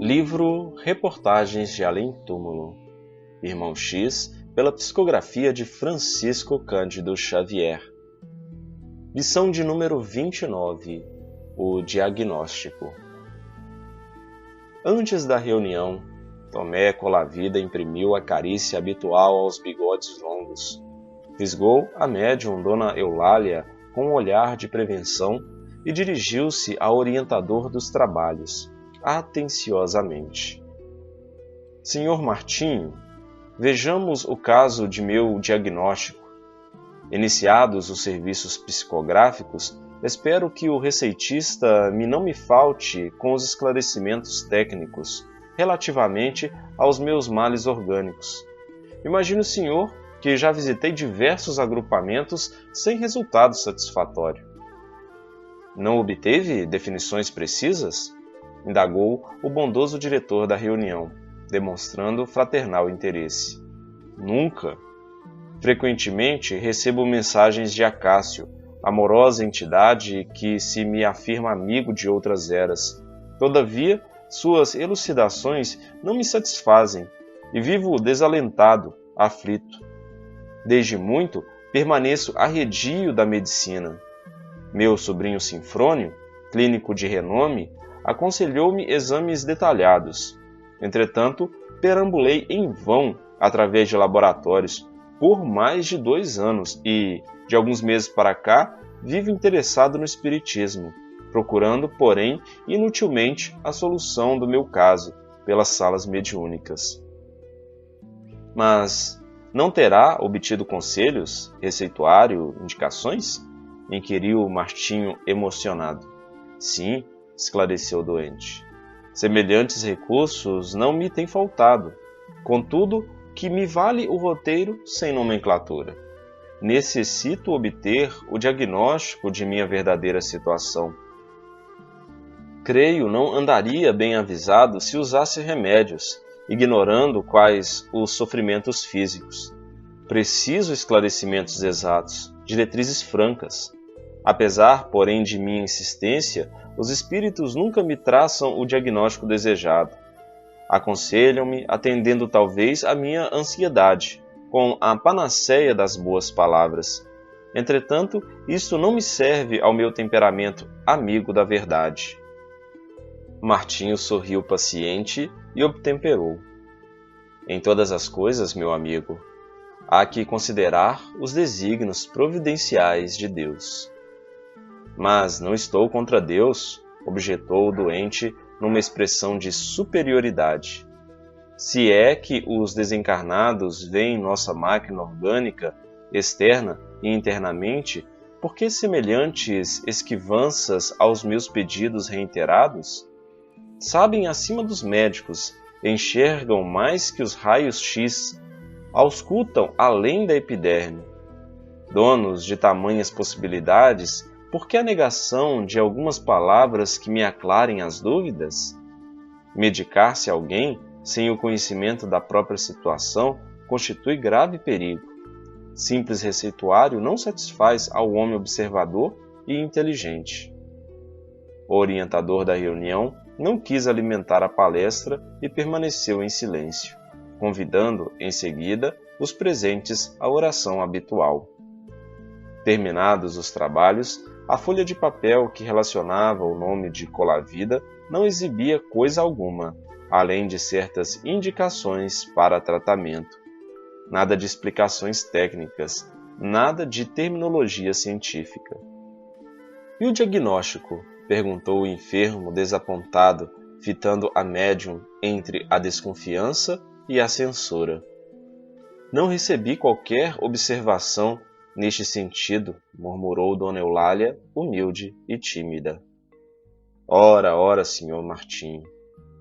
Livro Reportagens de Além-Túmulo, Irmão X, pela psicografia de Francisco Cândido Xavier. Lição de número 29. O diagnóstico. Antes da reunião, Tomé Colavida imprimiu a carícia habitual aos bigodes longos. Fisgou a médium Dona Eulália com um olhar de prevenção e dirigiu-se ao orientador dos trabalhos, atenciosamente. Senhor Martinho, vejamos o caso de meu diagnóstico. Iniciados os serviços psicográficos, espero que o receitista não me falte com os esclarecimentos técnicos relativamente aos meus males orgânicos. Imagine o senhor que já visitei diversos agrupamentos sem resultado satisfatório. Não obteve definições precisas? Indagou o bondoso diretor da reunião, demonstrando fraternal interesse. Nunca. Frequentemente recebo mensagens de Acácio, amorosa entidade que se me afirma amigo de outras eras. Todavia, suas elucidações não me satisfazem e vivo desalentado, aflito. Desde muito, permaneço arredio da medicina. Meu sobrinho Sinfrônio, clínico de renome, aconselhou-me exames detalhados. Entretanto, perambulei em vão através de laboratórios por mais de 2 anos e, de alguns meses para cá, vivo interessado no espiritismo, procurando, porém, inutilmente a solução do meu caso pelas salas mediúnicas. Mas não terá obtido conselhos, receituário, indicações? Inquiriu Martinho emocionado. Sim, esclareceu o doente. Semelhantes recursos não me têm faltado. Contudo, que me vale o roteiro sem nomenclatura. Necessito obter o diagnóstico de minha verdadeira situação. Creio não andaria bem avisado se usasse remédios, ignorando quais os sofrimentos físicos. Preciso esclarecimentos exatos, diretrizes francas. Apesar, porém, de minha insistência, os espíritos nunca me traçam o diagnóstico desejado. Aconselham-me, atendendo talvez à minha ansiedade, com a panaceia das boas palavras. Entretanto, isto não me serve ao meu temperamento amigo da verdade. Martinho sorriu paciente e obtemperou. Em todas as coisas, meu amigo, há que considerar os desígnios providenciais de Deus. Mas não estou contra Deus, objetou o doente numa expressão de superioridade. Se é que os desencarnados veem nossa máquina orgânica, externa e internamente, por que semelhantes esquivanças aos meus pedidos reiterados? Sabem acima dos médicos, enxergam mais que os raios X, auscultam além da epiderme. Donos de tamanhas possibilidades, por que a negação de algumas palavras que me aclarem as dúvidas? Medicar-se alguém sem o conhecimento da própria situação constitui grave perigo. Simples receituário não satisfaz ao homem observador e inteligente. O orientador da reunião não quis alimentar a palestra e permaneceu em silêncio, convidando, em seguida, os presentes à oração habitual. Terminados os trabalhos, a folha de papel que relacionava o nome de Colavida não exibia coisa alguma, além de certas indicações para tratamento. Nada de explicações técnicas, nada de terminologia científica. E o diagnóstico? Perguntou o enfermo desapontado, fitando a médium entre a desconfiança e a censura. Não recebi qualquer observação neste sentido, murmurou Dona Eulália, humilde e tímida. Ora, ora, senhor Martinho,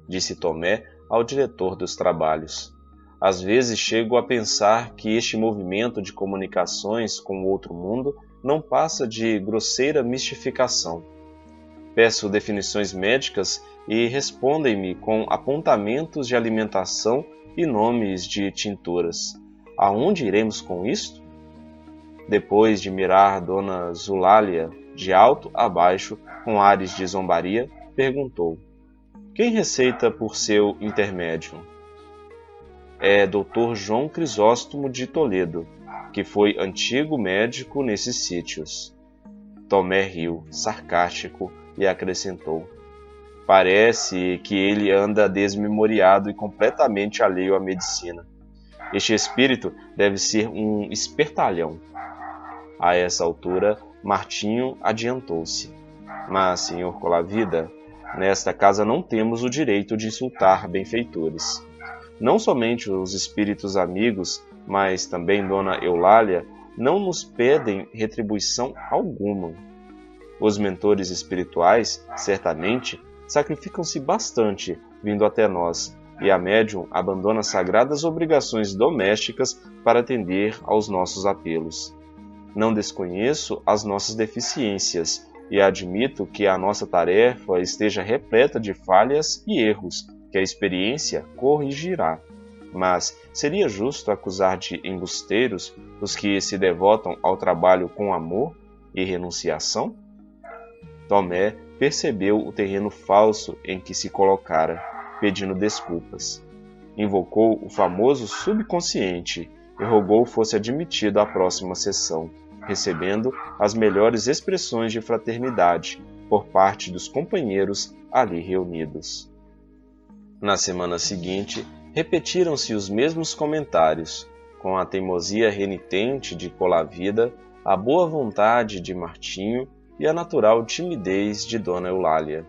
disse Tomé ao diretor dos trabalhos. Às vezes chego a pensar que este movimento de comunicações com o outro mundo não passa de grosseira mistificação. Peço definições médicas e respondem-me com apontamentos de alimentação e nomes de tinturas. Aonde iremos com isto? Depois de mirar Dona Zulália de alto a baixo, com ares de zombaria, perguntou: Quem receita por seu intermédio? É Dr. João Crisóstomo de Toledo, que foi antigo médico nesses sítios. Tomé riu, sarcástico, e acrescentou: parece que ele anda desmemoriado e completamente alheio à medicina. Este espírito deve ser um espertalhão. A essa altura, Martinho adiantou-se. Mas, senhor Colavida, nesta casa não temos o direito de insultar benfeitores. Não somente os espíritos amigos, mas também Dona Eulália, não nos pedem retribuição alguma. Os mentores espirituais, certamente, sacrificam-se bastante vindo até nós, e a médium abandona sagradas obrigações domésticas para atender aos nossos apelos. Não desconheço as nossas deficiências e admito que a nossa tarefa esteja repleta de falhas e erros que a experiência corrigirá. Mas seria justo acusar de embusteiros os que se devotam ao trabalho com amor e renunciação? Tomé percebeu o terreno falso em que se colocara, pedindo desculpas. Invocou o famoso subconsciente e rogou fosse admitido à próxima sessão, recebendo as melhores expressões de fraternidade por parte dos companheiros ali reunidos. Na semana seguinte, repetiram-se os mesmos comentários, com a teimosia renitente de Colavida, a boa vontade de Martinho e a natural timidez de Dona Eulália.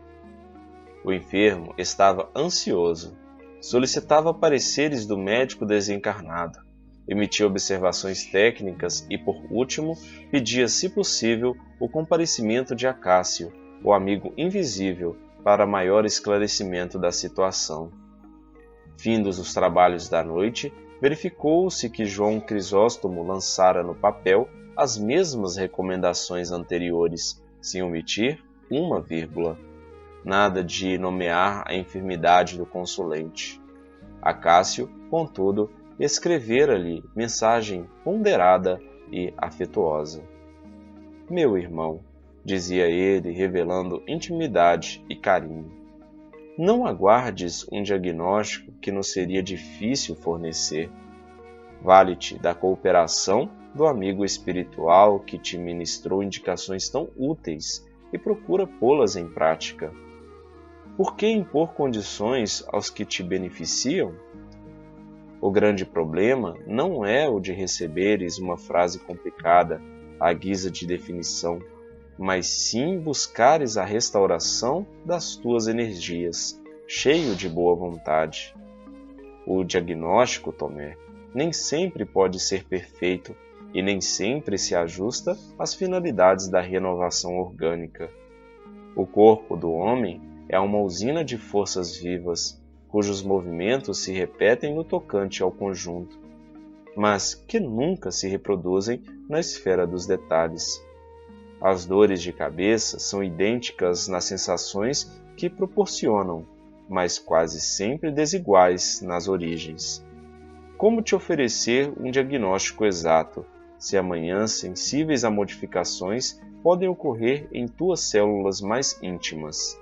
O enfermo estava ansioso, solicitava pareceres do médico desencarnado, emitia observações técnicas e, por último, pedia, se possível, o comparecimento de Acácio, o amigo invisível, para maior esclarecimento da situação. Findos os trabalhos da noite, verificou-se que João Crisóstomo lançara no papel as mesmas recomendações anteriores, sem omitir uma vírgula. Nada de nomear a enfermidade do consulente. Acácio, contudo, escrevera-lhe mensagem ponderada e afetuosa. Meu irmão, dizia ele, revelando intimidade e carinho, não aguardes um diagnóstico que nos seria difícil fornecer. Vale-te da cooperação do amigo espiritual que te ministrou indicações tão úteis e procura pô-las em prática. Por que impor condições aos que te beneficiam? O grande problema não é o de receberes uma frase complicada à guisa de definição, mas sim buscares a restauração das tuas energias, cheio de boa vontade. O diagnóstico, Tomé, nem sempre pode ser perfeito e nem sempre se ajusta às finalidades da renovação orgânica. O corpo do homem é uma usina de forças vivas, cujos movimentos se repetem no tocante ao conjunto, mas que nunca se reproduzem na esfera dos detalhes. As dores de cabeça são idênticas nas sensações que proporcionam, mas quase sempre desiguais nas origens. Como te oferecer um diagnóstico exato, se amanhã sensíveis a modificações podem ocorrer em tuas células mais íntimas?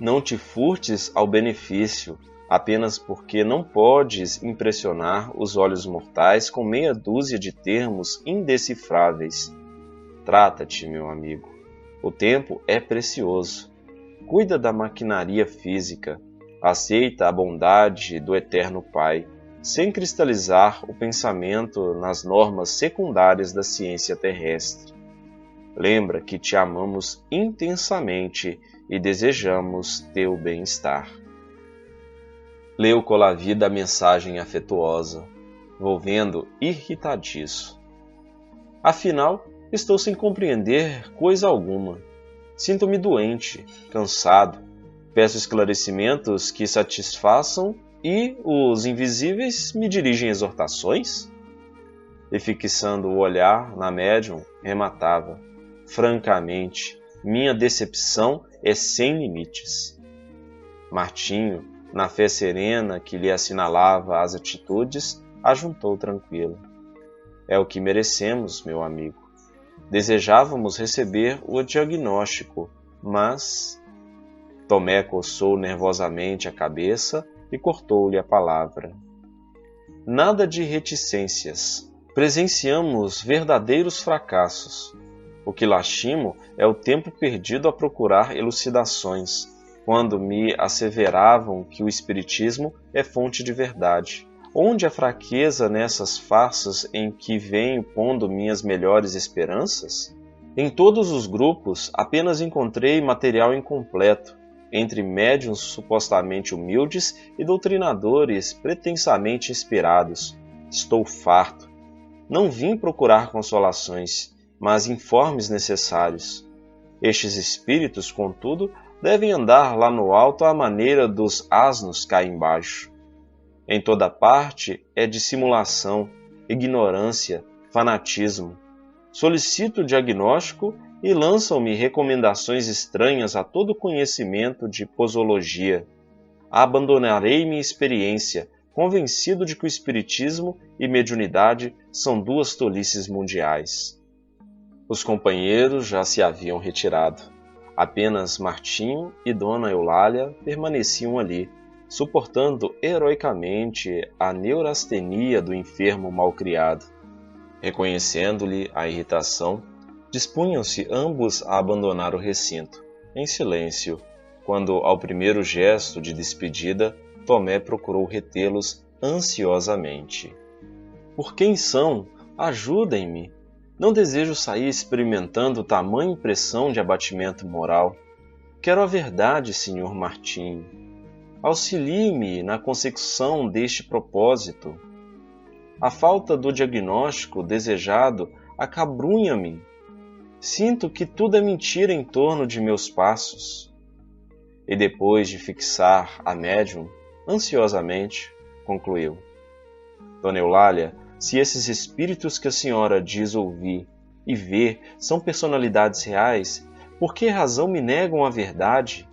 Não te furtes ao benefício, apenas porque não podes impressionar os olhos mortais com meia dúzia de termos indecifráveis. Trata-te, meu amigo. O tempo é precioso. Cuida da maquinaria física. Aceita a bondade do Eterno Pai, sem cristalizar o pensamento nas normas secundárias da ciência terrestre. Lembra que te amamos intensamente e desejamos teu bem-estar. Leu Colavida a mensagem afetuosa, volvendo irritadiço. Afinal, estou sem compreender coisa alguma. Sinto-me doente, cansado. Peço esclarecimentos que satisfaçam e os invisíveis me dirigem exortações? E fixando o olhar na médium, rematava. Francamente, minha decepção é sem limites. Martinho, na fé serena que lhe assinalava as atitudes, ajuntou tranquilo. É o que merecemos, meu amigo. Desejávamos receber o diagnóstico, mas... Tomé coçou nervosamente a cabeça e cortou-lhe a palavra. Nada de reticências. Presenciamos verdadeiros fracassos. O que lastimo é o tempo perdido a procurar elucidações, quando me asseveravam que o Espiritismo é fonte de verdade. Onde a fraqueza nessas farsas em que venho pondo minhas melhores esperanças? Em todos os grupos, apenas encontrei material incompleto, entre médiuns supostamente humildes e doutrinadores pretensamente inspirados. Estou farto. Não vim procurar consolações, mas informes necessários. Estes espíritos, contudo, devem andar lá no alto à maneira dos asnos cá embaixo. Em toda parte é dissimulação, ignorância, fanatismo. Solicito diagnóstico e lançam-me recomendações estranhas a todo conhecimento de posologia. Abandonarei minha experiência, convencido de que o espiritismo e mediunidade são duas tolices mundiais. Os companheiros já se haviam retirado. Apenas Martinho e Dona Eulália permaneciam ali, suportando heroicamente a neurastenia do enfermo malcriado. Reconhecendo-lhe a irritação, dispunham-se ambos a abandonar o recinto, em silêncio, quando, ao primeiro gesto de despedida, Tomé procurou retê-los ansiosamente. Por quem são? Ajudem-me! Não desejo sair experimentando tamanha impressão de abatimento moral. Quero a verdade, Sr. Martinho. Auxilie-me na consecução deste propósito. A falta do diagnóstico desejado acabrunha-me. Sinto que tudo é mentira em torno de meus passos. E depois de fixar a médium, ansiosamente, concluiu. Dona Eulália, se esses espíritos que a senhora diz ouvir e ver são personalidades reais, por que razão me negam a verdade?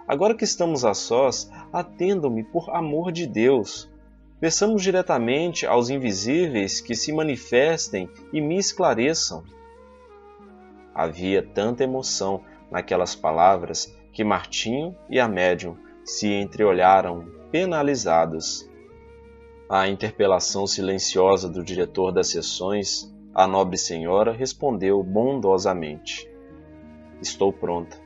Agora que estamos a sós, atendam-me por amor de Deus. Peçamos diretamente aos invisíveis que se manifestem e me esclareçam. Havia tanta emoção naquelas palavras que Martinho e a médium se entreolharam penalizados. À interpelação silenciosa do diretor das sessões, a nobre senhora respondeu bondosamente: Estou pronta.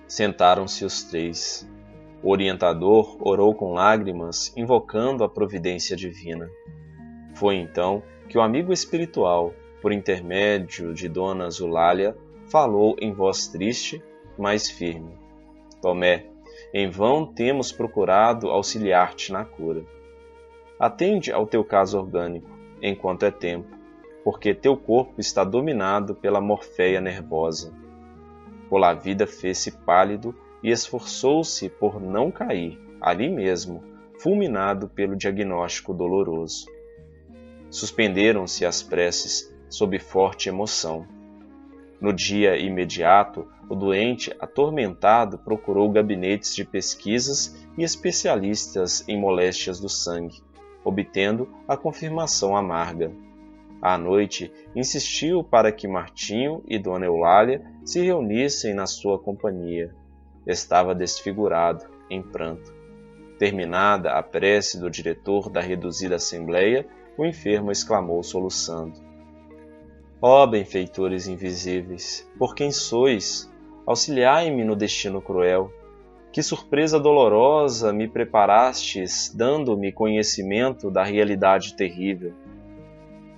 Sentaram-se os três. O orientador orou com lágrimas, invocando a providência divina. Foi então que o amigo espiritual, por intermédio de Dona Zulália, falou em voz triste, mas firme: Tomé, em vão temos procurado auxiliar-te na cura. Atende ao teu caso orgânico, enquanto é tempo, porque teu corpo está dominado pela morféia nervosa. Polavida fez-se pálido e esforçou-se por não cair, ali mesmo, fulminado pelo diagnóstico doloroso. Suspenderam-se as preces sob forte emoção. No dia imediato, o doente atormentado procurou gabinetes de pesquisas e especialistas em moléstias do sangue, obtendo a confirmação amarga. À noite, insistiu para que Martinho e Dona Eulália se reunissem na sua companhia. Estava desfigurado, em pranto. Terminada a prece do diretor da reduzida assembleia, o enfermo exclamou soluçando: Ó benfeitores invisíveis, por quem sois? Auxiliai-me no destino cruel. Que surpresa dolorosa me preparastes, dando-me conhecimento da realidade terrível.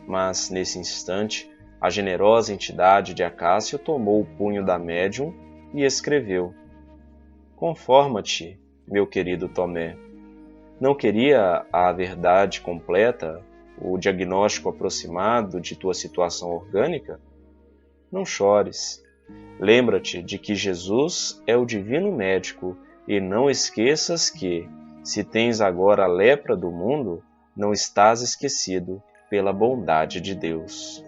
Mas, nesse instante, a generosa entidade de Acácio tomou o punho da médium e escreveu: Conforma-te, meu querido Tomé. Não queria a verdade completa, o diagnóstico aproximado de tua situação orgânica? Não chores. Lembra-te de que Jesus é o divino médico e não esqueças que, se tens agora a lepra do mundo, não estás esquecido pela bondade de Deus.